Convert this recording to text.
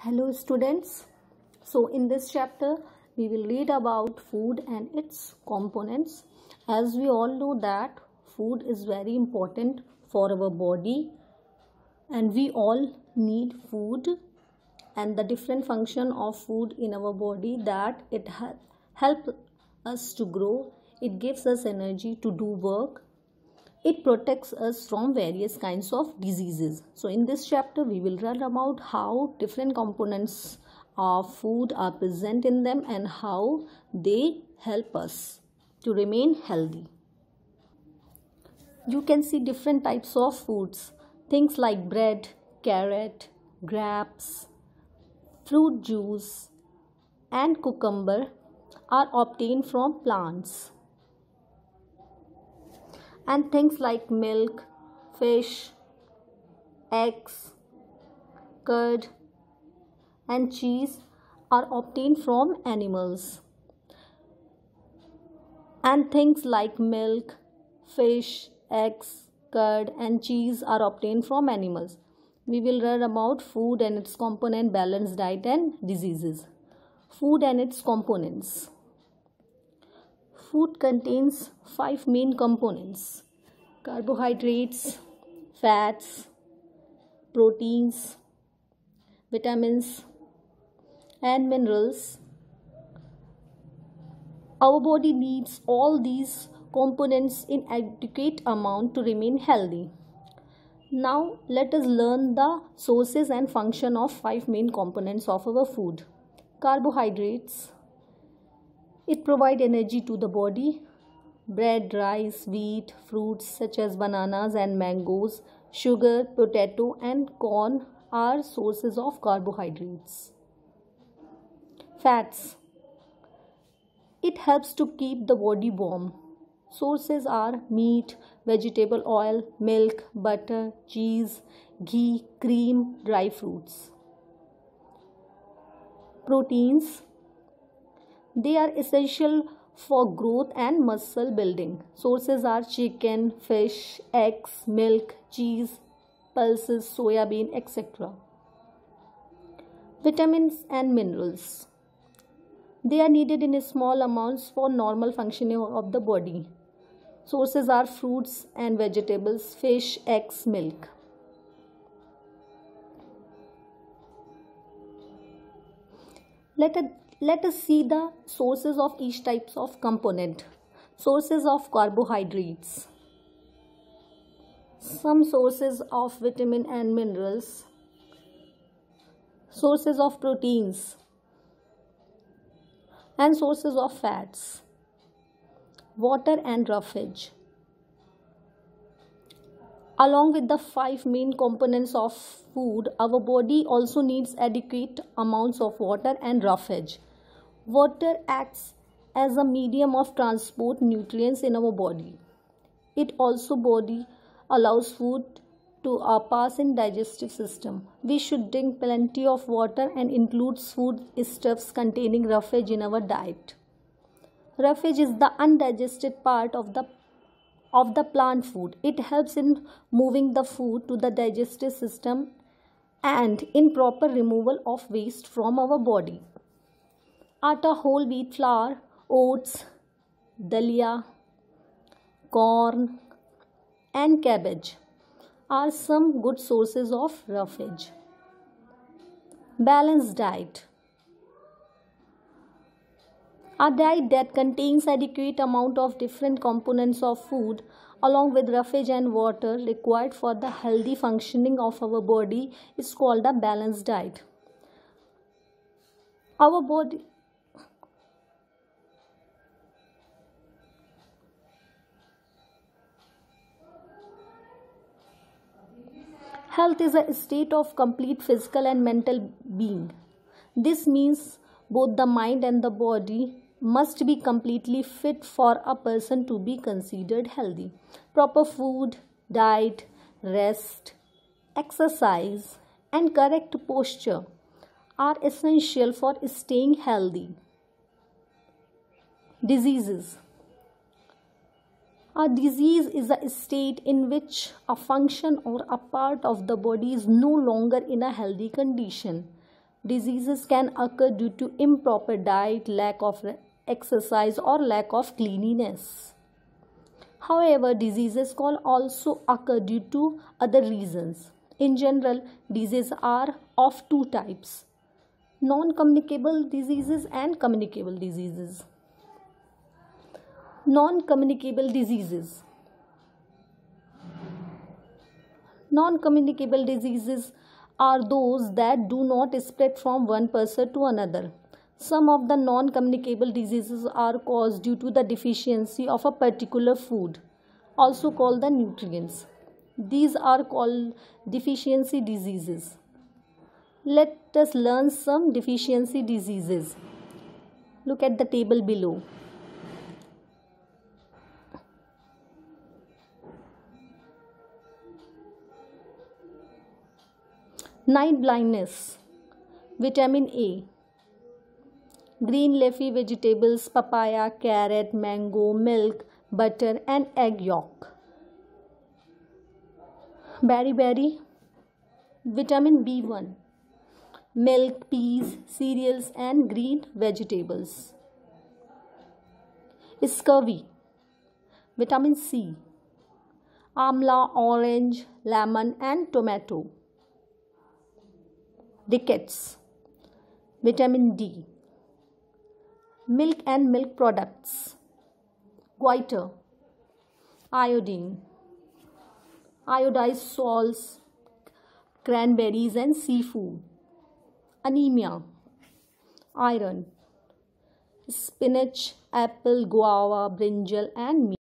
Hello students. So in this chapter we will read about food and its components. As we all know that food is very important for our body and we all need food, and the different function of food in our body that it help us to grow, it gives us energy to do work, it protects us from various kinds of diseases. So in this chapter we will learn about how different components of food are present in them and how they help us to remain healthy. You can see different types of foods. Things like bread, carrot, grapes, fruit juice and cucumber are obtained from plants. And things like milk, fish, eggs, curd and cheese are obtained from animals. And things like milk, fish, eggs, curd and cheese are obtained from animals. We will learn about food and its component, balanced diet and diseases. Food and its components. Food contains 5 main components: carbohydrates, fats, proteins, vitamins and minerals. Our body needs all these components in adequate amount to remain healthy. Now let us learn the sources and function of 5 main components of our food. Carbohydrates. It provides energy to the body. Bread, rice, wheat, fruits such as bananas and mangoes, sugar, potato and corn are sources of carbohydrates. Fats. It helps to keep the body warm. Sources are meat, vegetable oil, milk, butter, cheese, ghee, cream, dry fruits. Proteins. They are essential for growth and muscle building. Sources are chicken, fish, eggs, milk, cheese, pulses, soya bean, etc. Vitamins and minerals. They are needed in small amounts for normal functioning of the body. Sources are fruits and vegetables, fish, eggs, milk. Let us see the sources of each type of component. Sources of carbohydrates. Some sources of vitamin and minerals. Sources of proteins. And sources of fats. Water and roughage. Along with the 5 main components of food, our body also needs adequate amounts of water and roughage. Water acts as a medium of transport nutrients in our body. It also allows food to pass in digestive system. We should drink plenty of water and includes foodstuffs containing roughage in our diet. Roughage is the undigested part of the plant food. It helps in moving the food to the digestive system and in proper removal of waste from our body. Atta, whole wheat flour, oats, dalia, corn and cabbage are some good sources of roughage. Balanced diet. A diet that contains adequate amount of different components of food along with roughage and water required for the healthy functioning of our body is called a balanced diet. Our body Health is a state of complete physical and mental being. This means both the mind and the body must be completely fit for a person to be considered healthy. Proper food, diet, rest, exercise, and correct posture are essential for staying healthy. Diseases. A disease is a state in which a function or a part of the body is no longer in a healthy condition. Diseases can occur due to improper diet, lack of exercise, or lack of cleanliness. However, diseases can also occur due to other reasons. In general, diseases are of two types: non-communicable diseases and communicable diseases. Non-communicable diseases. Non-communicable diseases are those that do not spread from one person to another. Some of the non-communicable diseases are caused due to the deficiency of a particular food, also called the nutrients. These are called deficiency diseases. Let us learn some deficiency diseases. Look at the table below. Night blindness. Vitamin A. Green leafy vegetables, papaya, carrot, mango, milk, butter and egg yolk. Berry. Vitamin B1. Milk, peas, cereals and green vegetables. Scurvy. Vitamin C. Amla, orange, lemon and tomato. Rickets. Vitamin D. Milk and milk products. Goiter. Iodine. Iodized salts, cranberries and seafood. Anemia. Iron. Spinach, apple, guava, brinjal and meat.